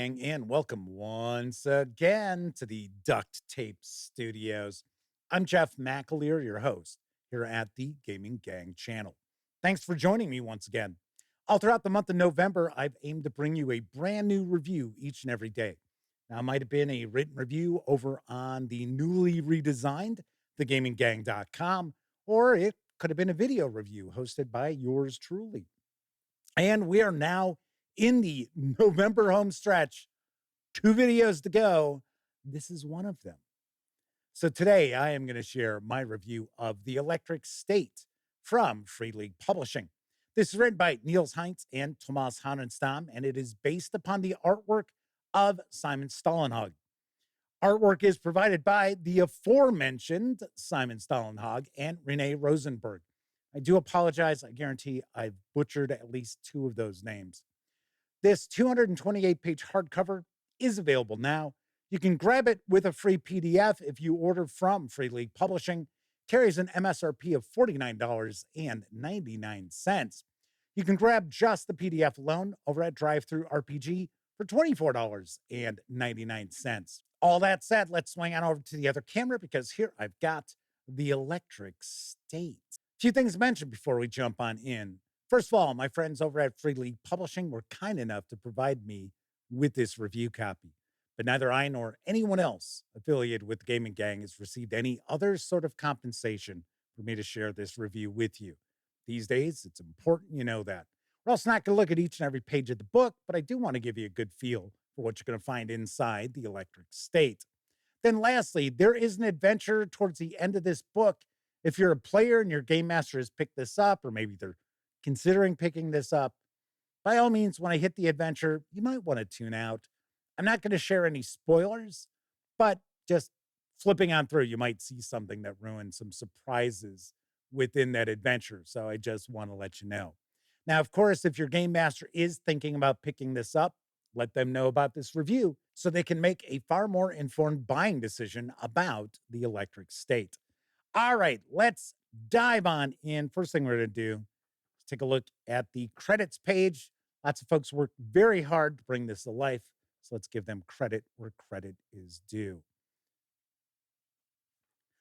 Gang, and welcome once again to the Duct Tape Studios. I'm Jeff McAleer, your host here at the Gaming Gang channel. Thanks for joining me once again. All throughout the month of November, I've aimed to bring you a brand new review each and every day. Now, it might have been a written review over on the newly redesigned thegaminggang.com, or it could have been a video review hosted by yours truly. And we are now in the November home stretch. 2 videos to go. This is one of them. So today I am going to share my review of The Electric State from Free League Publishing. This is written by Niels Heinz and Thomas Hanenstam, and it is based upon the artwork of Simon Stålenhag. Artwork is provided by the aforementioned Simon Stålenhag and Renee Rosenberg. I do apologize. I guarantee I've butchered at least 2 of those names. This 228-page hardcover is available now. You can grab it with a free PDF if you order from Free League Publishing. Carries an MSRP of $49.99. You can grab just the PDF alone over at DriveThruRPG for $24.99. All that said, let's swing on over to the other camera because here I've got The Electric State. A few things to mention before we jump on in. First of all, my friends over at Free League Publishing were kind enough to provide me with this review copy, but neither I nor anyone else affiliated with the Gaming Gang has received any other sort of compensation for me to share this review with you. These days, it's important you know that. We're also not going to look at each and every page of the book, but I do want to give you a good feel for what you're going to find inside The Electric State. Then lastly, there is an adventure towards the end of this book. If you're a player and your game master has picked this up, or maybe they're considering picking this up, by all means, when I hit the adventure, you might want to tune out. I'm not going to share any spoilers, but just flipping on through, you might see something that ruins some surprises within that adventure. So I just want to let you know. Now, of course, if your game master is thinking about picking this up, let them know about this review so they can make a far more informed buying decision about The Electric State. All right, let's dive on in. First thing we're going to do is take a look at the credits page. Lots of folks worked very hard to bring this to life, so let's give them credit where credit is due.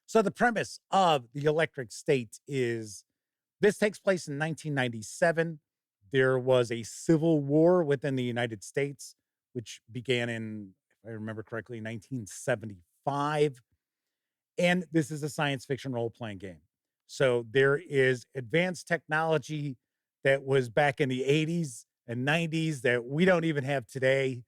So the premise of The Electric State is this takes place in 1997. There was a civil war within the United States, which began in, if I remember correctly, 1975. And this is a science fiction role-playing game. So there is advanced technology that was back in the 80s and 90s that we don't even have today.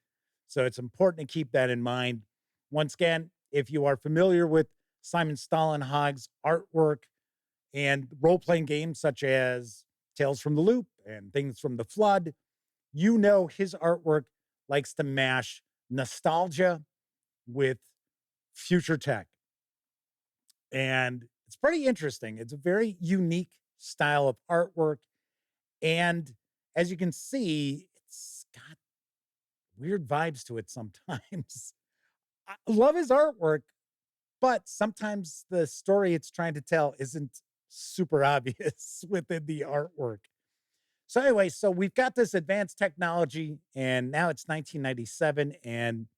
So it's important to keep that in mind. Once again, if you are familiar with Simon Stålenhag's artwork and role-playing games such as Tales from the Loop and Things from the Flood, you know his artwork likes to mash nostalgia with future tech. And it's pretty interesting. It's a very unique style of artwork. And as you can see, it's got weird vibes to it sometimes. I love his artwork, but sometimes the story it's trying to tell isn't super obvious within the artwork. So anyway, so we've got this advanced technology, and now it's 1997, and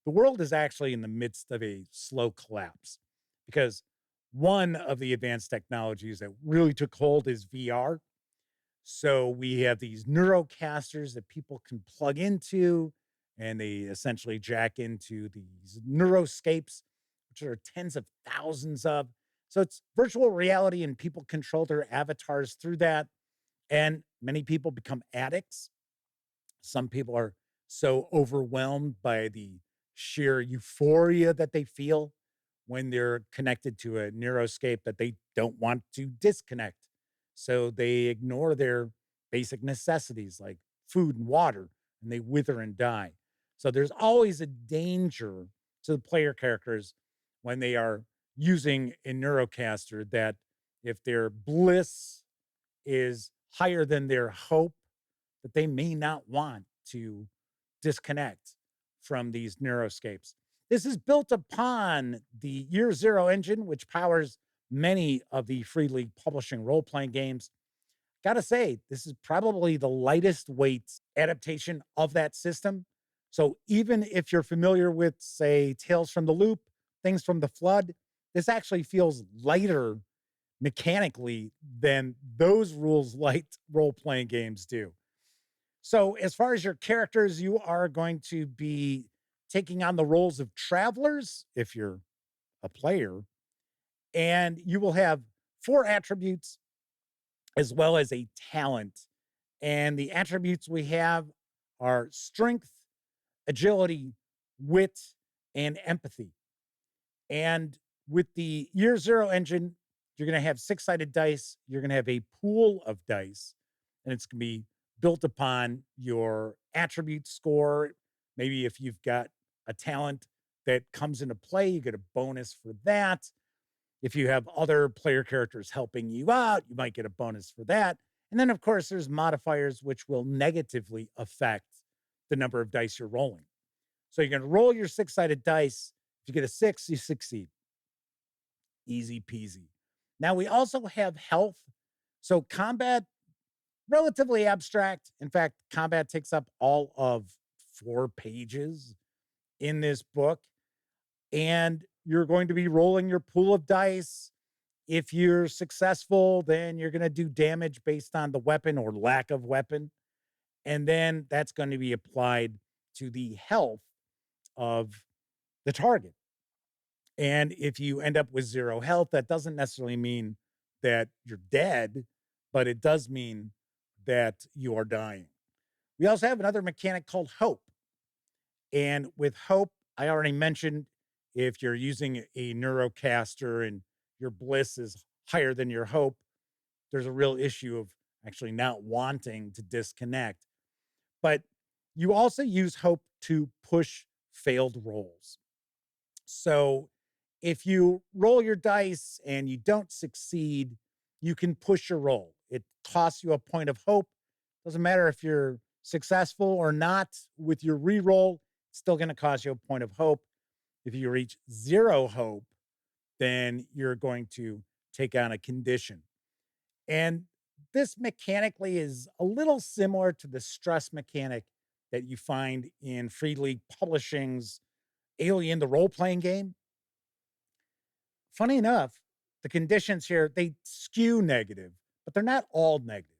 the world is actually in the midst of a slow collapse because one of the advanced technologies that really took hold is VR. So we have these neurocasters that people can plug into, and they essentially jack into these neuroscapes, which there are tens of thousands of. So it's virtual reality, and people control their avatars through that. And many people become addicts. Some people are so overwhelmed by the sheer euphoria that they feel when they're connected to a neuroscape that they don't want to disconnect. So they ignore their basic necessities like food and water, and they wither and die. So there's always a danger to the player characters when they are using a neurocaster that if their bliss is higher than their hope, that they may not want to disconnect from these neuroscapes. This is built upon the Year Zero engine, which powers many of the Free League Publishing role-playing games. Gotta say, this is probably the lightest weight adaptation of that system. So even if you're familiar with, say, Tales from the Loop, Things from the Flood, this actually feels lighter mechanically than those rules light role playing games do. So, as far as your characters, you are going to be taking on the roles of travelers if you're a player, and you will have four attributes as well as a talent. And the attributes we have are strength, agility, wit, and empathy. And with the year zero engine, you're going to have six-sided dice. You're going to have a pool of dice, and it's going to be built upon your attribute score. Maybe if you've got a talent that comes into play, you get a bonus for that. If you have other player characters helping you out, you might get a bonus for that. And then, of course, there's modifiers which will negatively affect the number of dice you're rolling. So you're going to roll your six-sided dice. If you get a six, you succeed. Easy peasy. Now, we also have health. So combat, relatively abstract. In fact, combat takes up all of 4 pages in this book. And you're going to be rolling your pool of dice. If you're successful, then you're going to do damage based on the weapon or lack of weapon. And then that's going to be applied to the health of the target. And if you end up with 0 health, that doesn't necessarily mean that you're dead, but it does mean that you are dying. We also have another mechanic called hope. And with hope, I already mentioned if you're using a neurocaster and your bliss is higher than your hope, there's a real issue of actually not wanting to disconnect. But you also use hope to push failed rolls. So if you roll your dice and you don't succeed, you can push your roll. It costs you a point of hope. Doesn't matter if you're successful or not with your reroll, it's still going to cost you a point of hope. If you reach 0 hope, then you're going to take on a condition. And this mechanically is a little similar to the stress mechanic that you find in Free League Publishing's Alien, the role-playing game. Funny enough, the conditions here, they skew negative, but they're not all negative.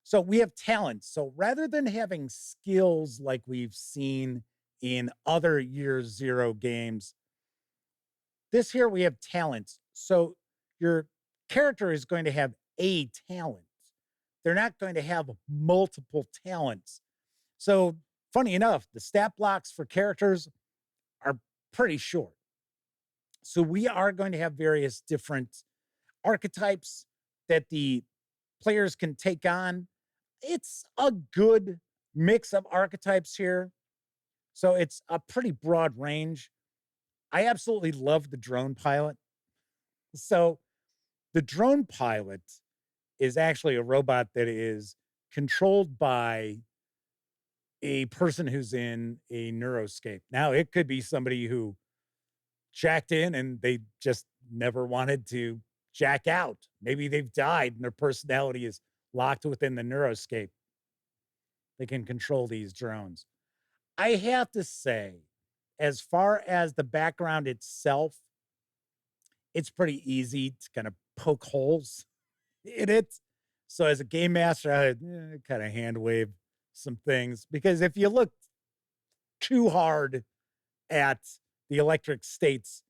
So we have talents. So rather than having skills like we've seen in other year zero games, this here we have talents. So your character is going to have a talent. They're not going to have multiple talents. So funny enough, the stat blocks for characters are pretty short. So we are going to have various different archetypes that the players can take on. It's a good mix of archetypes here. So it's a pretty broad range. I absolutely love the drone pilot. So the drone pilot is actually a robot that is controlled by a person who's in a neuroscape. Now, it could be somebody who jacked in and they just never wanted to jack out. Maybe they've died and their personality is locked within the neuroscape. They can control these drones. I have to say, as far as the background itself, it's pretty easy to kind of poke holes in it. So as a game master, I kind of hand wave some things because if you look too hard at the Electric State's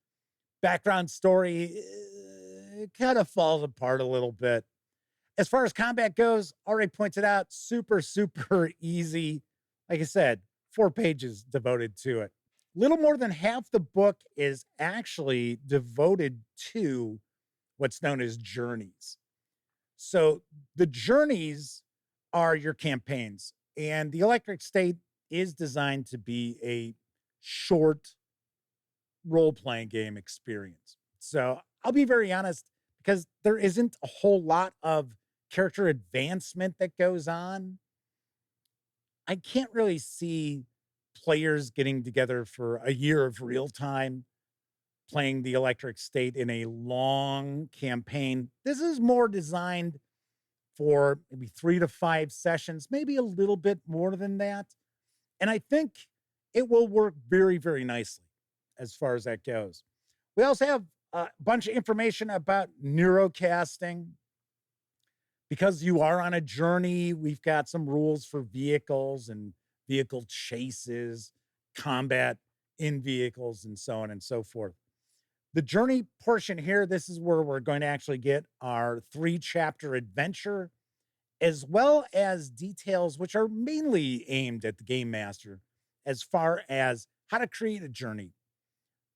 background story, it kind of falls apart a little bit. As far as combat goes, already pointed out, super, super easy. Like I said, 4 pages devoted to it. Little more than half the book is actually devoted to what's known as journeys. So the journeys are your campaigns, and the Electric State is designed to be a short role playing game experience. So I'll be very honest because there isn't a whole lot of character advancement that goes on. I can't really see players getting together for a year of real time playing the Electric State in a long campaign. This is more designed for maybe 3 to 5 sessions, maybe a little bit more than that. And I think it will work very, very nicely as far as that goes. We also have a bunch of information about neurocasting. Because you are on a journey, we've got some rules for vehicles and vehicle chases, combat in vehicles, and so on and so forth. The journey portion here, this is where we're going to actually get our 3-chapter adventure, as well as details which are mainly aimed at the game master as far as how to create a journey,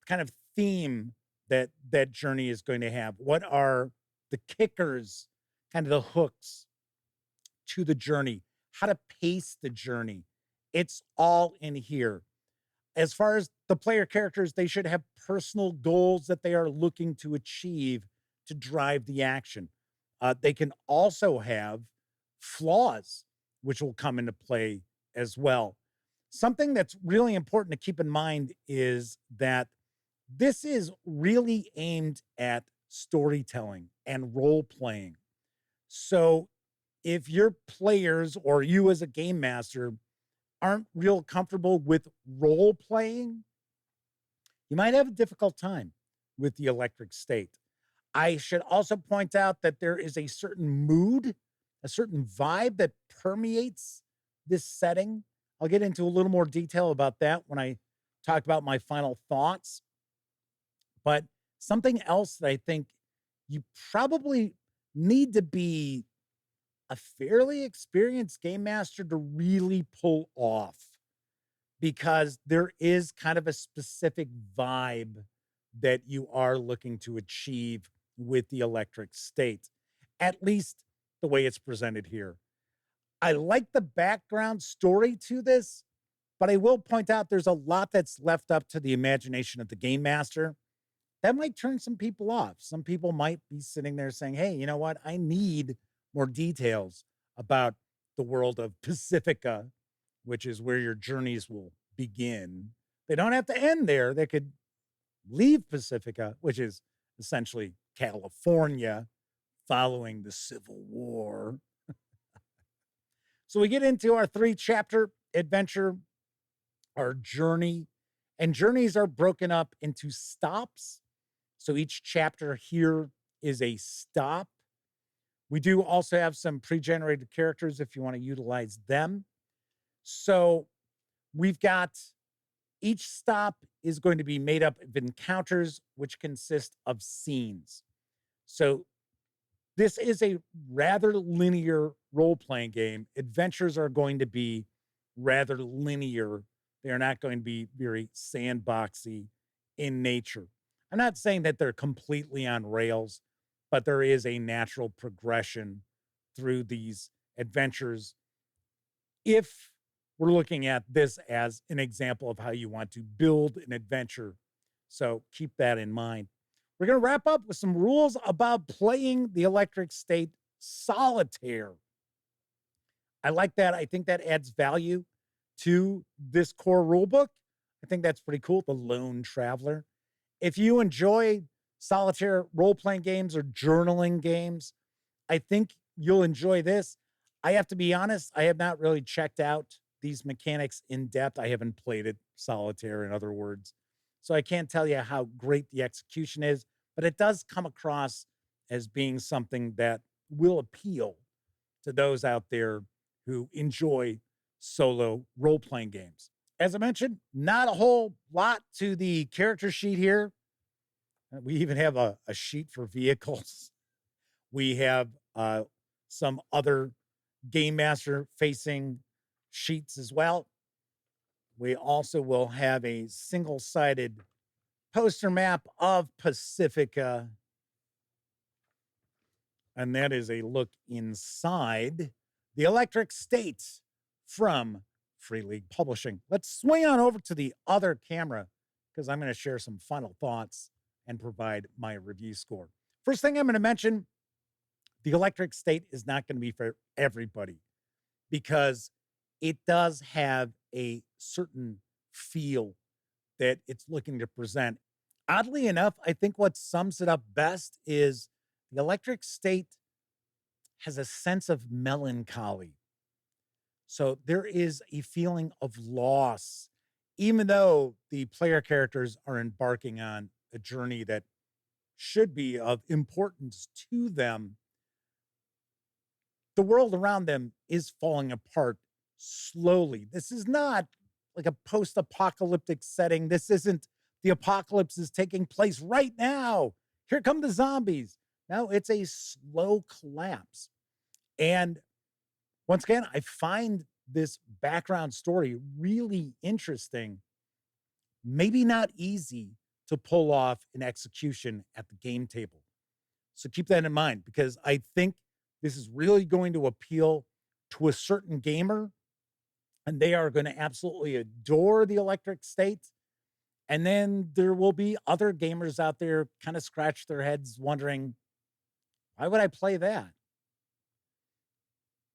kind of theme that that journey is going to have. What are the kickers, kind of the hooks to the journey, how to pace the journey. It's all in here. As far as the player characters, they should have personal goals that they are looking to achieve to drive the action. They can also have flaws, which will come into play as well. Something that's really important to keep in mind is that this is really aimed at storytelling and role playing. So if your players or you as a game master aren't real comfortable with role playing, you might have a difficult time with the electric state. I should also point out that there is a certain mood, a certain vibe that permeates this setting. I'll get into a little more detail about that when I talk about my final thoughts. But something else that I think you probably need to be a fairly experienced game master to really pull off, because there is kind of a specific vibe that you are looking to achieve with the electric state, at least the way it's presented here. I like the background story to this, but I will point out there's a lot that's left up to the imagination of the game master. That might turn some people off. Some people might be sitting there saying, hey, you know what? I need more details about the world of Pacifica, which is where your journeys will begin. They don't have to end there. They could leave Pacifica, which is essentially California following the Civil War. So we get into our 3-chapter adventure, our journey, and journeys are broken up into stops. So each chapter here is a stop. We do also have some pre-generated characters if you want to utilize them. So we've got each stop is going to be made up of encounters, which consist of scenes. So this is a rather linear role-playing game. Adventures are going to be rather linear. They're not going to be very sandboxy in nature. I'm not saying that they're completely on rails, but there is a natural progression through these adventures if we're looking at this as an example of how you want to build an adventure. So keep that in mind. We're going to wrap up with some rules about playing the electric state solitaire. I like that. I think that adds value to this core rulebook. I think that's pretty cool. The Lone Traveler. If you enjoy solitaire role-playing games or journaling games, I think you'll enjoy this. I have to be honest, I have not really checked out these mechanics in depth. I haven't played it solitaire, in other words. So I can't tell you how great the execution is, but it does come across as being something that will appeal to those out there who enjoy solo role-playing games. As I mentioned, not a whole lot to the character sheet here. We even have a sheet for vehicles. We have some other game master facing sheets as well. We also will have a single-sided poster map of Pacifica. And that is a look inside the electric state from Free League Publishing. Let's swing on over to the other camera because I'm going to share some final thoughts and provide my review score. First thing I'm going to mention, the electric state is not going to be for everybody because it does have a certain feel that it's looking to present. Oddly enough, I think what sums it up best is the electric state has a sense of melancholy. So there is a feeling of loss even though the player characters are embarking on a journey that should be of importance to them, the world around them is falling apart slowly. This is not like a post-apocalyptic setting. This isn't the apocalypse is taking place right now. Here come the zombies. No, it's a slow collapse. And once again, I find this background story really interesting. Maybe not easy to pull off an execution at the game table. So keep that in mind, because I think this is really going to appeal to a certain gamer, and they are going to absolutely adore the electric state. And then there will be other gamers out there kind of scratch their heads wondering, why would I play that?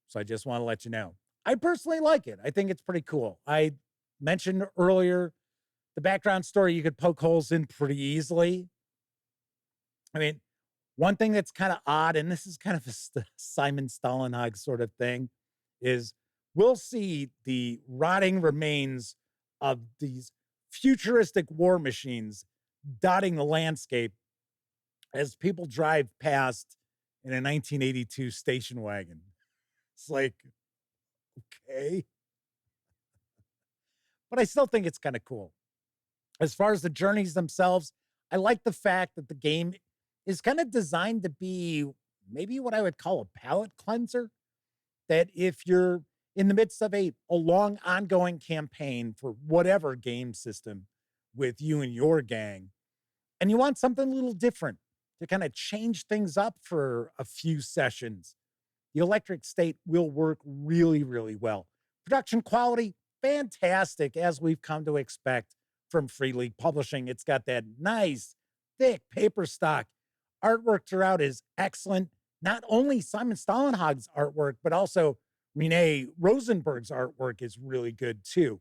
So I just want to let you know. I personally like it. I think it's pretty cool. I mentioned earlier the background story you could poke holes in pretty easily. I mean, one thing that's kind of odd, and this is kind of a Simon Stålenhag sort of thing, is we'll see the rotting remains of these futuristic war machines dotting the landscape as people drive past in a 1982 station wagon. It's like, okay. But I still think it's kind of cool. As far as the journeys themselves, I like the fact that the game is kind of designed to be maybe what I would call a palate cleanser. That if you're in the midst of a long ongoing campaign for whatever game system with you and your gang, and you want something a little different to kind of change things up for a few sessions, the electric state will work really, really well. Production quality, fantastic, as we've come to expect from Free League Publishing. It's got that nice, thick paper stock. Artwork throughout is excellent. Not only Simon Stålenhag's artwork, but also Renee Rosenberg's artwork is really good too.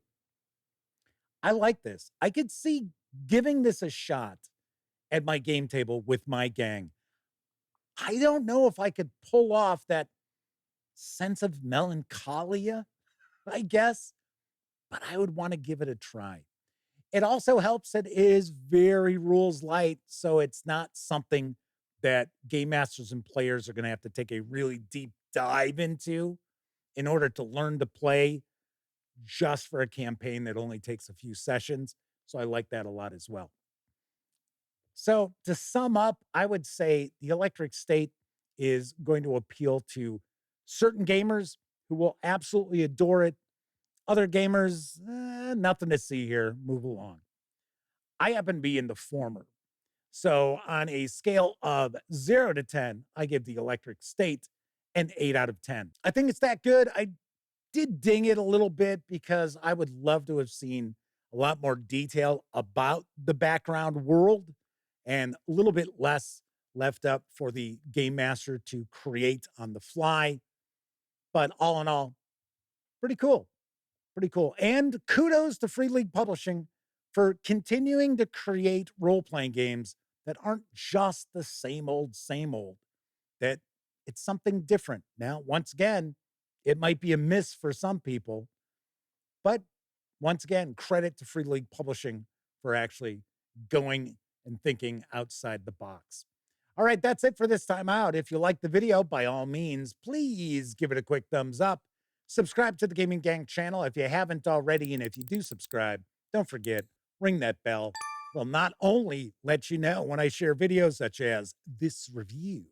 I like this. I could see giving this a shot at my game table with my gang. I don't know if I could pull off that sense of melancholia, I guess, but I would want to give it a try. It also helps that it is very rules light, so it's not something that game masters and players are going to have to take a really deep dive into in order to learn to play just for a campaign that only takes a few sessions. So I like that a lot as well. So to sum up, I would say the electric state is going to appeal to certain gamers who will absolutely adore it. Other gamers, nothing to see here. Move along. I happen to be in the former. So on a scale of 0 to 10, I give the electric state an 8 out of 10. I think it's that good. I did ding it a little bit because I would love to have seen a lot more detail about the background world and a little bit less left up for the game master to create on the fly. But all in all, pretty cool. Pretty cool. And kudos to Free League Publishing for continuing to create role-playing games that aren't just the same old, that it's something different. Now, once again, it might be a miss for some people, but once again, credit to Free League Publishing for actually going and thinking outside the box. All right, that's it for this time out. If you like the video, by all means, please give it a quick thumbs up. Subscribe to the Gaming Gang channel if you haven't already, and if you do subscribe, don't forget, ring that bell. Will not only let you know when I share videos such as this review,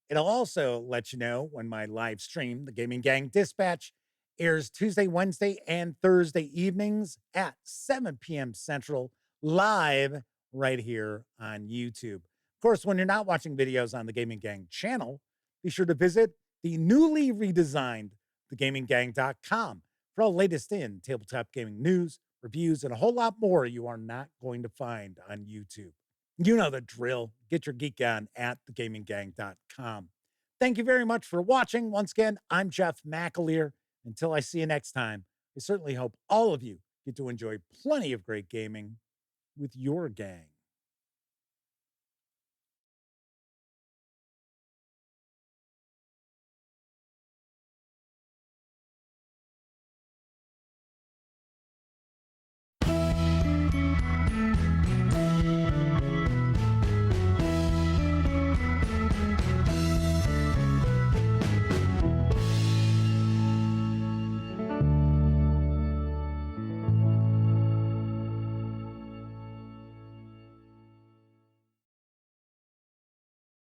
it'll also let you know when my live stream, the Gaming Gang Dispatch, airs Tuesday, Wednesday, and Thursday evenings at 7 p.m. Central, live right here on YouTube. Of course, when you're not watching videos on the Gaming Gang channel, be sure to visit the newly redesigned thegaminggang.com for all latest in tabletop gaming news, reviews, and a whole lot more you are not going to find on YouTube. You know the drill. Get your geek on at thegaminggang.com. Thank you very much for watching. Once again, I'm Jeff McAleer. Until I see you next time, I certainly hope all of you get to enjoy plenty of great gaming with your gang.